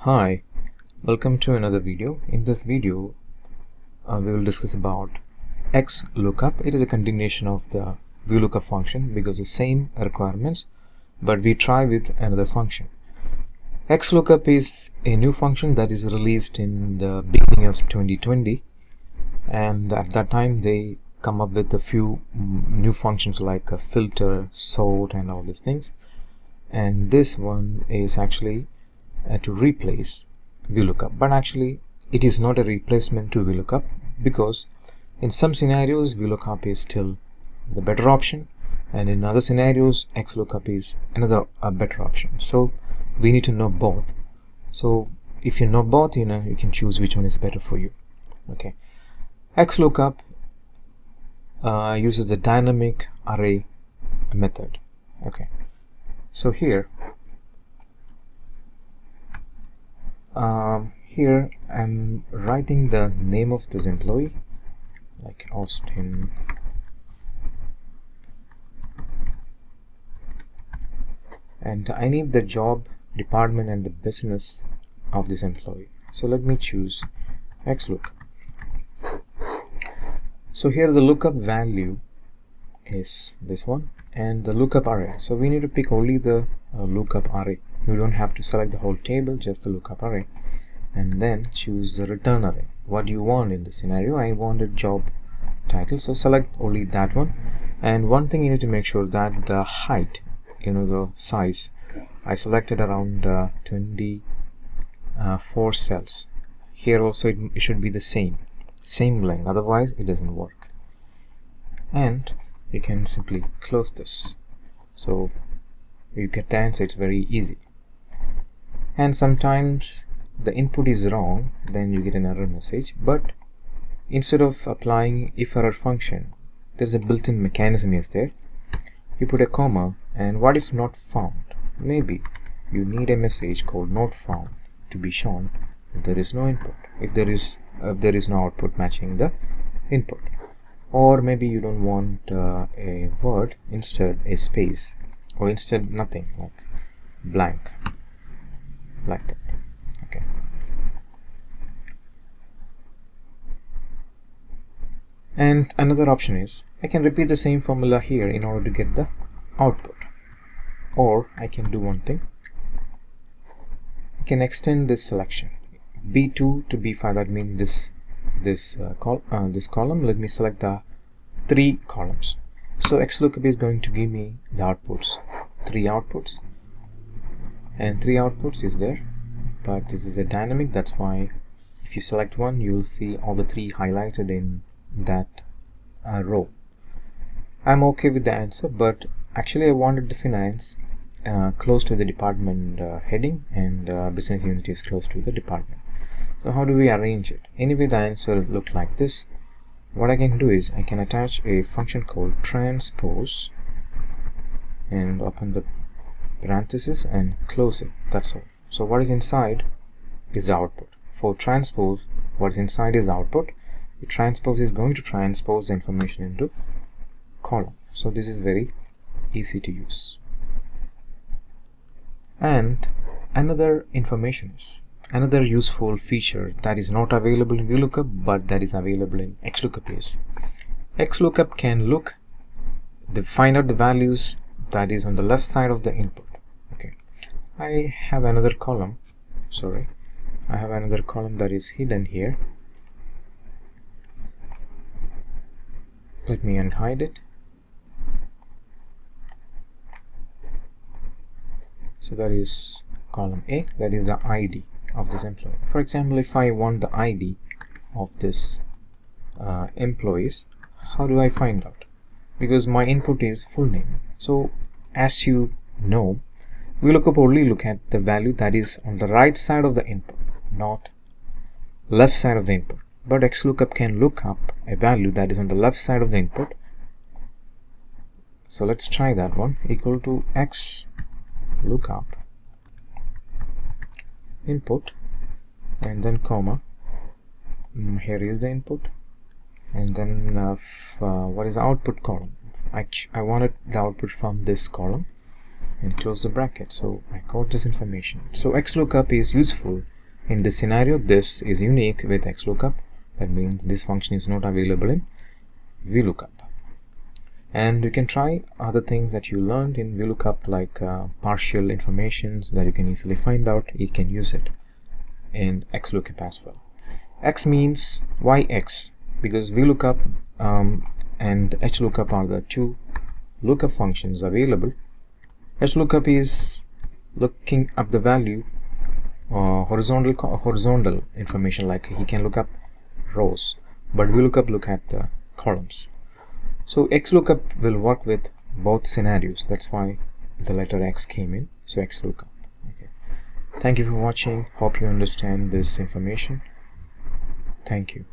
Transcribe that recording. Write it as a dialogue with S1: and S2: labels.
S1: Hi, welcome to another video. In this video, we will discuss about XLOOKUP. It is a continuation of the VLOOKUP function because the same requirements, but we try with another function. XLOOKUP is a new function that is released in the beginning of 2020, and at that time they come up with a few new functions like a filter, sort, and all these things. And this one is actually to replace VLOOKUP, but actually it is not a replacement to VLOOKUP because in some scenarios VLOOKUP is still the better option, and in other scenarios XLOOKUP is another better option. So we need to know both. So if you know both, you can choose which one is better for you. Okay, XLOOKUP uses the dynamic array method. Okay, so here I'm writing the name of this employee like Austin, and I need the job, department, and the business of this employee. So let me choose XLOOKUP. So here the lookup value is this one and the lookup array. So we need to pick only the lookup array. You don't have to select the whole table, just the lookup array, and then choose the return array. What do you want in this scenario? I wanted job title, so select only that one. And one thing you need to make sure that the height, the size, I selected around 24 cells. Here also it should be the same length, otherwise it doesn't work. And you can simply close this, so you get the answer. It's very easy. And sometimes the input is wrong, then you get an error message, but instead of applying if error function, there's a built-in mechanism is there. You put a comma, and what if not found? Maybe you need a message called not found to be shown if there is no input, if there is no output matching the input. Or maybe you don't want a word, instead a space, or instead nothing, like blank, like that. Okay, and another option is I can repeat the same formula here in order to get the output, or I can do one thing. I can extend this selection B2 to B5. That means this column. Let me select the 3 columns. So XLOOKUP is going to give me the outputs, 3 outputs, and 3 outputs is there, but this is a dynamic. That's why if you select one, you will see all the 3 highlighted in that row. I'm okay with the answer, but actually I wanted the finance close to the department heading, and business unit is close to the department. So how do we arrange it? Anyway, the answer looked like this. What I can do is I can attach a function called transpose and open the parenthesis and close it. That's all. So what is inside is the output. For transpose, what is inside is the output. The transpose is going to transpose the information into column. So this is very easy to use. And another useful feature that is not available in VLOOKUP but that is available in XLOOKUP is XLOOKUP can find out the values that is on the left side of the input. Okay, I have another column that is hidden here. Let me unhide it. So that is column A, that is the ID of this employee. For example, if I want the ID of this employees, how do I find out? Because my input is full name. So as you know, VLOOKUP only look at the value that is on the right side of the input, not left side of the input. But XLOOKUP can look up a value that is on the left side of the input. So let's try that one. Equal to XLOOKUP input, and then comma, here is the input, and then what is the output column? I wanted the output from this column, and close the bracket. So I got this information. So XLOOKUP is useful In this scenario, this is unique with XLOOKUP. That means this function is not available in VLOOKUP. And you can try other things that you learned in VLOOKUP, like partial informations that you can easily find out. You can use it in XLOOKUP as well. X means YX, because VLOOKUP and HLOOKUP are the two lookup functions available. HLOOKUP is looking up the value, horizontal information, like he can look up rows, but VLOOKUP look at the columns. So XLOOKUP will work with both scenarios. That's why the letter X came in. So XLOOKUP. Okay. Thank you for watching. Hope you understand this information. Thank you.